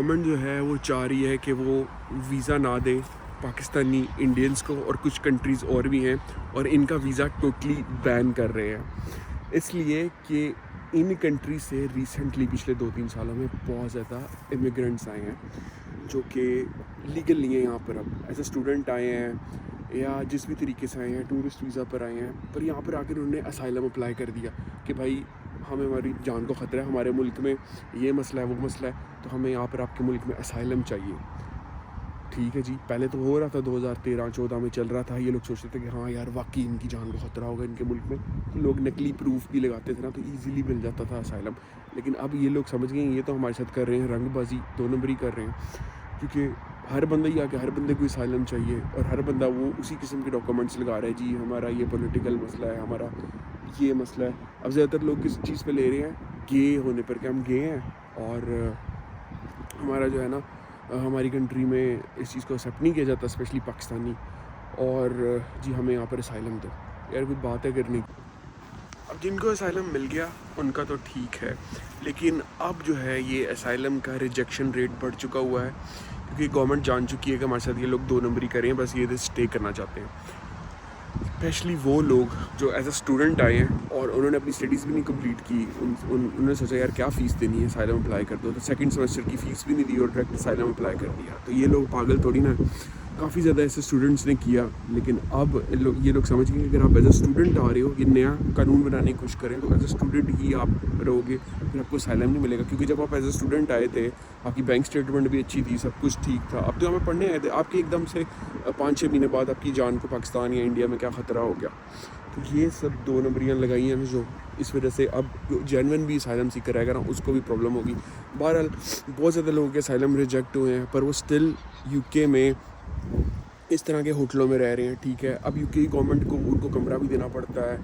Government जो है वो चाह रही है कि वो वीज़ा ना दे पाकिस्तानी इंडियंस को, और कुछ कंट्रीज़ और भी हैं और इनका वीज़ा टोटली बैन कर रहे हैं। इसलिए कि इन कंट्री से रिसेंटली पिछले 2-3 सालों में बहुत ज़्यादा इमिग्रेंट्स आए हैं जो कि लीगल नहीं है यहाँ पर। अब एज ए स्टूडेंट आए हैं या जिस भी तरीके से आए हैं, टूरिस्ट वीज़ा पर आए हैं, पर यहाँ पर आकर उन्होंने असाइलम अप्लाई कर दिया कि भाई हमें हमारी जान को ख़तरा है, हमारे मुल्क में ये मसला है वो मसला है, तो हमें यहाँ पर आपके मुल्क में असाइलम चाहिए। ठीक है जी, पहले तो हो रहा था 2013-14 में चल रहा था, ये लोग सोचते थे कि हाँ यार वाकई इनकी जान को ख़तरा होगा इनके मुल्क में, तो लोग नकली प्रूफ भी लगाते थे ना, तो ईज़िली मिल जाता था असाइलम। लेकिन अब ये लोग समझ गए ये तो हमारे साथ कर रहे हैं रंगबाजी, 2 नंबरी कर रहे हैं, क्योंकि हर बंदा ही आके हर बंदे को असाइलम चाहिए और हर बंदा वो उसी किस्म के डॉक्यूमेंट्स लगा रहा है जी हमारा ये पॉलिटिकल मसला है, हमारा ये मसला है। अब ज़्यादातर लोग किस चीज़ पे ले रहे हैं, गे होने पर, कि हम गे हैं और हमारा जो है ना हमारी कंट्री में इस चीज़ को एक्सेप्ट नहीं किया जाता, स्पेशली पाकिस्तानी, और जी हमें यहाँ पर असाइलम दो। यार कोई बात है करने की। अब जिनको असाइलम मिल गया उनका तो ठीक है, लेकिन अब जो है ये असाइलम का रिजेक्शन रेट बढ़ चुका हुआ है, क्योंकि गवर्नमेंट जान चुकी है कि हमारे साथ ये लोग 2 नंबरी करें, बस ये स्टे करना चाहते हैं। स्पेशली वो लोग जो एज अ स्टूडेंट आए हैं और उन्होंने अपनी स्टडीज़ भी नहीं कंप्लीट की, उन्होंने सोचा यार क्या फ़ीस देनी है, असाइलम अप्लाई कर दो, तो सेकंड सेमेस्टर की फ़ीस भी नहीं दी और डायरेक्ट असाइलम अप्लाई कर दिया। तो ये लोग पागल थोड़ी ना, काफ़ी ज़्यादा ऐसे स्टूडेंट्स ने किया। लेकिन अब ये लोग समझ गए कि अगर आप एज अ स्टूडेंट आ रहे हो, ये नया कानून बनाने की कोशिश करें, तो एज अ स्टूडेंट ही आप रहोगे, फिर आपको असाइलम नहीं मिलेगा। क्योंकि जब आप एज अ स्टूडेंट आए थे, आपकी बैंक स्टेटमेंट भी अच्छी थी, सब कुछ ठीक था। अब तो हमें पढ़ने आए थे, आपके एकदम से 5-6 महीने बाद आपकी जान को पाकिस्तान या इंडिया में क्या ख़तरा हो गया। तो ये सब 2 नंबरियाँ लगाई हैं जो इस वजह से अब जेन्युइन भी असाइलम सीकर रहेगा ना, उसको भी प्रॉब्लम होगी। बहरहाल बहुत ज़्यादा लोगों के असाइलम रिजेक्ट हुए हैं, पर वो स्टिल यूके में इस तरह के होटलों में रह रहे हैं। ठीक है, अब यूके गवर्नमेंट को उनको कमरा भी देना पड़ता है,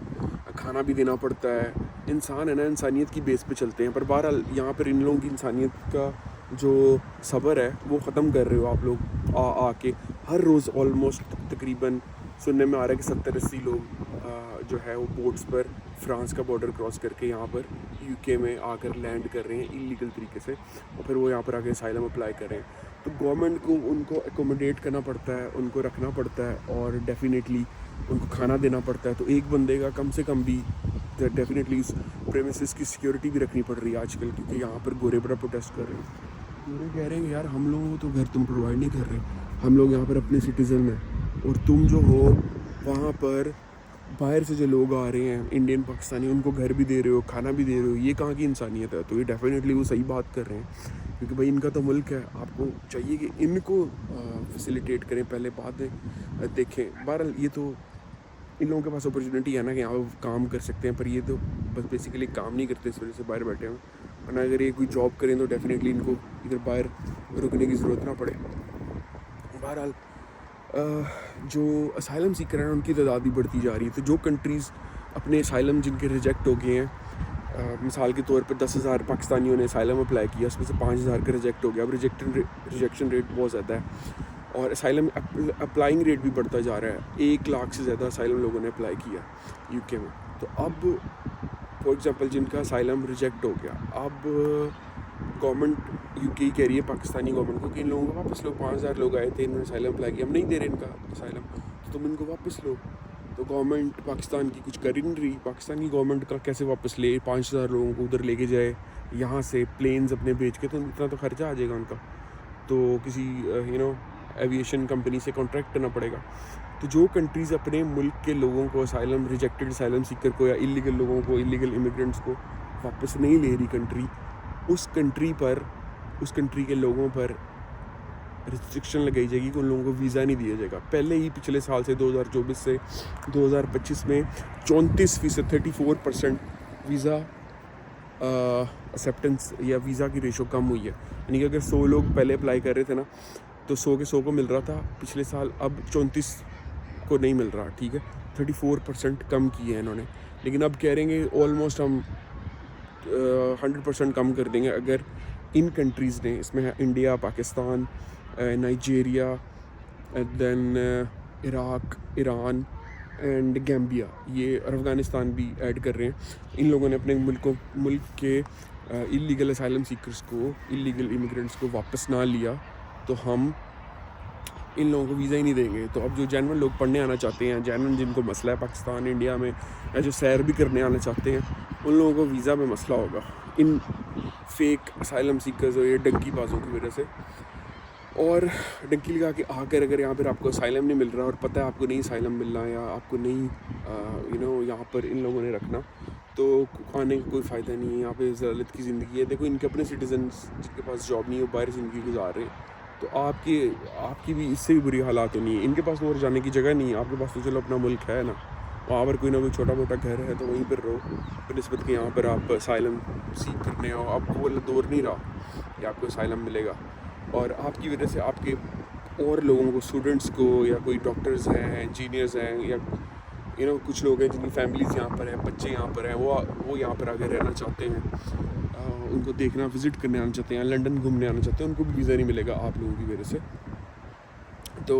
खाना भी देना पड़ता है। इंसान है ना, इंसानियत की बेस पे चलते हैं। पर बहरहाल यहाँ पर इन लोगों की इंसानियत का जो सब्र है वो ख़त्म कर रहे हो आप लोग आके। हर रोज़ ऑलमोस्ट तकरीबन सुनने में आ रहा है कि 70-80 लोग जो है वो बोट्स पर फ्रांस का बॉर्डर क्रॉस करके यहाँ पर यूके में आकर लैंड कर रहे हैं इलीगल तरीके से, और फिर वो यहाँ पर आके असाइलम अप्लाई कर रहे हैं। तो गवर्नमेंट को उनको एकोमोडेट करना पड़ता है, उनको रखना पड़ता है, और डेफिनेटली उनको खाना देना पड़ता है। तो एक बंदे का कम से कम भी डेफिनेटली उस प्रेमिसेस की सिक्योरिटी भी रखनी पड़ रही है आजकल, क्योंकि यहाँ पर गोरे बड़ा प्रोटेस्ट कर रहे हैं। गोरे कह रहे हैं यार हम लोगों को तो घर तुम प्रोवाइड नहीं कर रहे, हम लोग यहाँ पर अपने सिटीज़न हैं, और तुम जो हो वहाँ पर बाहर से जो लोग आ रहे हैं इंडियन पाकिस्तानी, उनको घर भी दे रहे हो, खाना भी दे रहे हो। ये कहाँ की इंसानियत है? तो ये डेफिनेटली वो सही बात कर रहे हैं, क्योंकि भाई इनका तो मुल्क है, आपको चाहिए कि इनको फैसिलिटेट करें पहले, बाद में देखें। बहरहाल ये तो इन लोगों के पास अपॉर्चुनिटी है ना कि यहाँ काम कर सकते हैं, पर ये तो बस बेसिकली काम नहीं करते, इस वजह से बाहर बैठे हैं। वरना अगर ये कोई जॉब करें तो डेफिनेटली इनको इधर बाहर रुकने की ज़रूरत ना पड़े। बहरहाल जो असाइलम सीकर हैं उनकी तादाद भी बढ़ती जा रही है। तो जो कंट्रीज़ अपने असाइलम जिनके रिजेक्ट हो गए हैं, मिसाल के तौर पर 10,000 पाकिस्तानियों ने असाइलम अप्लाई किया, उसमें से 5,000 का रिजेक्ट हो गया। अब रिजेक्शन रेट बहुत ज़्यादा है, और असाइलम अप्लाइंग रेट भी बढ़ता जा रहा है। 1 लाख से ज़्यादा असाइलम लोगों ने अप्लाई किया यूके में। तो अब फॉर एग्ज़ाम्पल जिनका असाइलम रिजेक्ट हो गया, अब गवर्नमेंट यूके कह रही है पाकिस्तानी गवर्नमेंट को कि इन लोगों को वापस लो। 5,000 लोग आए थे, इन्होंने असाइलम अप्लाई किया, हम नहीं दे रहे इनका असाइलम, तो तुम इनको वापस लो। तो गवर्नमेंट पाकिस्तान की कुछ कर ही नहीं रही। पाकिस्तानी गवर्नमेंट का कैसे वापस ले, 5,000 लोगों को उधर लेके जाए, यहाँ से प्लेन्स अपने भेज के, तो इतना तो खर्चा आ जाएगा उनका, तो किसी एविएशन कंपनी से कॉन्ट्रैक्ट करना पड़ेगा। तो जो कंट्रीज़ अपने मुल्क के लोगों को असाइलम, रिजेक्टेड असाइलम सीकर को या इलीगल लोगों को, इलीगल इमिग्रेंट्स को वापस नहीं ले रही कंट्री, उस कंट्री के लोगों पर रिस्ट्रिक्शन लगाई जाएगी कि उन लोगों को वीज़ा नहीं दिया जाएगा। पहले ही पिछले साल से 2024 से 2025 में 34% 34% वीज़ा एक्सेप्टेंस या वीज़ा की रेशो कम हुई है। यानी कि अगर 100 लोग पहले अप्लाई कर रहे थे ना, तो 100 के 100 को मिल रहा था पिछले साल, अब 34 को नहीं मिल रहा। ठीक है, 34% कम किए हैं इन्होंने। लेकिन अब कह रहे हैं ऑलमोस्ट हम 100% कम कर देंगे अगर इन कंट्रीज़ ने, इसमें है India, Pakistan, Nigeria, then Iraq, Iran and Gambia, ये और अफ़गानिस्तान भी ऐड कर रहे हैं। इन लोगों ने अपने मुल्क के इलीगल असाइलम सीकर्स को, इलीगल इमिग्रेंट्स को वापस ना लिया तो हम इन लोगों को वीज़ा ही नहीं देंगे। तो अब जो जेन्युइन लोग पढ़ने आना चाहते हैं, जेन्युइन जिनको मसला है पाकिस्तान इंडिया में, या जो सैर भी करने आना चाहते हैं, उन लोगों को वीज़ा में मसला होगा इन फेक असाइलम सीकर्स और ये डंकी बाजों की वजह से। और डंकी लगा के आकर अगर यहाँ पर आपको असाइलम नहीं मिल रहा और पता है आपको नहीं असाइलम मिलना या आपको नहीं यहाँ पर इन लोगों ने रखना, तो आने का कोई फ़ायदा नहीं है। यहाँ पे ज़ालित की ज़िंदगी है। देखो इनके अपने सिटीजन्स जिनके पास जॉब नहीं है, वो बाहर ज़िंदगी गुजार रहे हैं, तो आपकी भी इससे भी बुरी हालात होनी है। इनके पास तो और जाने की जगह नहीं है, आपके पास तो चलो अपना मुल्क है ना, वहाँ पर कोई ना कोई छोटा मोटा घर है तो वहीं पर रहो, बनिस्बत के यहाँ पर आप असाइलम सीख करने हो, आपको वो दौर नहीं रहा कि आपको असाइलम मिलेगा। और आपकी वजह से आपके और लोगों को, स्टूडेंट्स को, या कोई डॉक्टर्स हैं, इंजीनियर्स हैं, या कुछ लोग हैं जिनकी फैमिलीज़ यहाँ पर हैं, बच्चे यहाँ पर हैं, वो यहाँ पर आके रहना चाहते हैं, उनको देखना, विज़िट करने आना चाहते हैं, लंदन घूमने आना चाहते हैं, उनको भी वीज़ा नहीं मिलेगा आप लोगों की वजह से। तो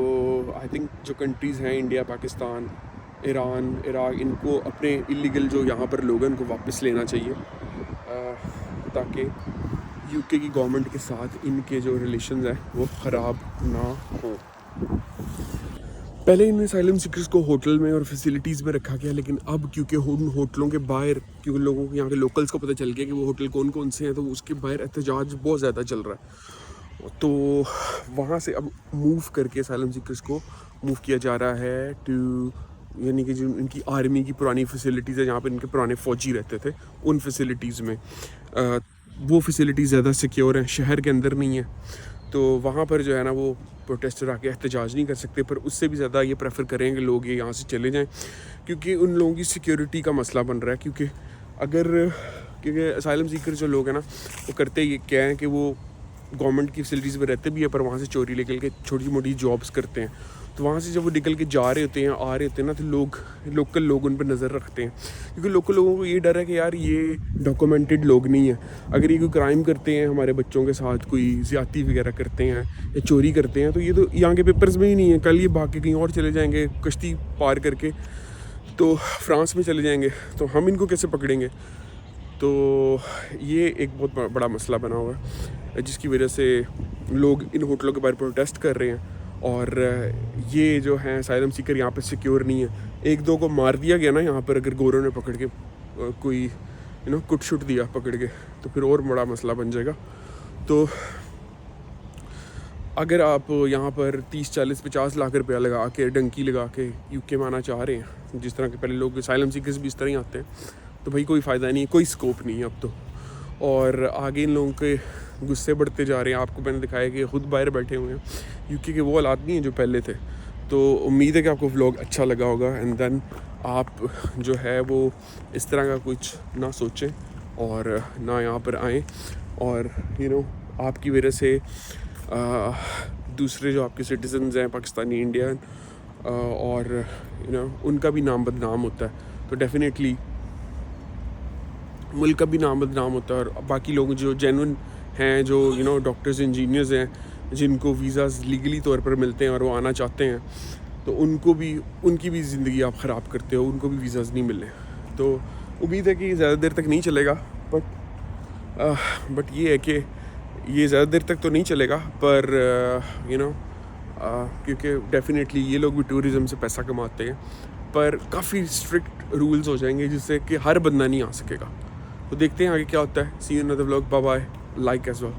आई थिंक जो कंट्रीज़ हैं, इंडिया, पाकिस्तान, ईरान, इराक़, इनको अपने इलीगल जो यहाँ पर लोग हैं उनको वापस लेना चाहिए, ताकि यूके की गवर्नमेंट के साथ इनके जो रिलेशंस हैं वो ख़राब ना हो। पहले इन असाइलम सीकर्स को होटल में और फैसिलिटीज़ में रखा गया, लेकिन अब क्योंकि उन होटलों के बाहर, क्योंकि लोगों को यहाँ के लोकल्स को पता चल गया कि वो होटल कौन कौन से हैं, तो उसके बाहर एहतजाज बहुत ज़्यादा चल रहा है। तो वहाँ से अब मूव करके असाइलम सीकर्स को मूव किया जा रहा है टू, यानी कि जो इनकी आर्मी की पुरानी फैसिलिटीज़ है, जहाँ पर इनके पुराने फ़ौजी रहते थे, उन फैसिलिटीज़ में। वो फैसिलिटीज़ ज़्यादा सिक्योर हैं, शहर के अंदर नहीं है, तो वहाँ पर जो है ना वो प्रोटेस्टर आके एहतजाज नहीं कर सकते। पर उससे भी ज़्यादा ये प्रेफर करेंगे लोग ये यहाँ से चले जाएं, क्योंकि उन लोगों की सिक्योरिटी का मसला बन रहा है। क्योंकि असाइलम सीकर जो लोग हैं ना, वो करते ये क्या है कि वो गवर्नमेंट की फैसिलिटीज़ में रहते भी है, पर वहाँ से चोरी निकल के छोटी मोटी जॉब्स करते हैं। तो वहाँ से जब वो निकल के जा रहे होते हैं, आ रहे होते हैं ना, तो लोकल लोग उन पर नज़र रखते हैं, क्योंकि लोकल लोगों को ये डर है कि यार ये डॉक्यूमेंटेड लोग नहीं है, अगर ये कोई क्राइम करते हैं, हमारे बच्चों के साथ कोई ज़्यादती वगैरह करते हैं या चोरी करते हैं, तो ये तो यहाँ के पेपर्स में ही नहीं है, कल ये भाग के कहीं और चले जाएंगे, कश्ती पार करके तो फ्रांस में चले जाएंगे, तो हम इनको कैसे पकड़ेंगे। तो ये एक बहुत बड़ा मसला बना हुआ है, जिसकी वजह से लोग इन होटलों के बारे में प्रोटेस्ट कर रहे हैं। और ये जो हैं असाइलम सीकर यहाँ पे सिक्योर नहीं है। एक दो को मार दिया गया ना यहाँ पर, अगर गोरों ने पकड़ के कोई कुट शुट दिया पकड़ के, तो फिर और बड़ा मसला बन जाएगा। तो अगर आप यहाँ पर 30-40-50 लाख रुपया लगा के, डंकी लगा के यूके में आना चाह रहे हैं, जिस तरह के पहले लोग असाइलम सीकर्स भी इस तरह ही आते हैं, तो भाई कोई फ़ायदा नहीं है, कोई स्कोप नहीं है अब तो। और आगे इन लोगों के गुस्से बढ़ते जा रहे हैं। आपको मैंने दिखाया कि खुद बाहर बैठे हुए हैं, यूके के वो हालात नहीं हैं जो पहले थे। तो उम्मीद है कि आपको व्लॉग अच्छा लगा होगा, एंड देन आप जो है वो इस तरह का कुछ ना सोचें और ना यहाँ पर आएँ, और आपकी वजह से दूसरे जो आपके सिटीजन्स हैं, पाकिस्तानी, इंडियन, और उनका भी नाम बदनाम होता है। तो डेफिनेटली मुल्क का भी नाम बदनाम होता है, और बाकी लोग जो जेन्युइन हैं, जो डॉक्टर्स, इंजीनियर्स हैं, जिनको वीज़ाज़ लीगली तौर पर मिलते हैं और वो आना चाहते हैं, तो उनकी भी ज़िंदगी आप ख़राब करते हो, उनको भी वीज़ाज़ नहीं मिले। तो उम्मीद है कि ज़्यादा देर तक नहीं चलेगा, बट ये है कि ये ज़्यादा देर तक तो नहीं चलेगा, पर क्योंकि डेफिनेटली ये लोग भी टूरिज़म से पैसा कमाते हैं, पर काफ़ी स्ट्रिक्ट रूल्स हो जाएंगे जिससे कि हर बंदा नहीं आ सकेगा। तो देखते हैं आगे क्या होता है। See you in another vlog, bye bye, like as well.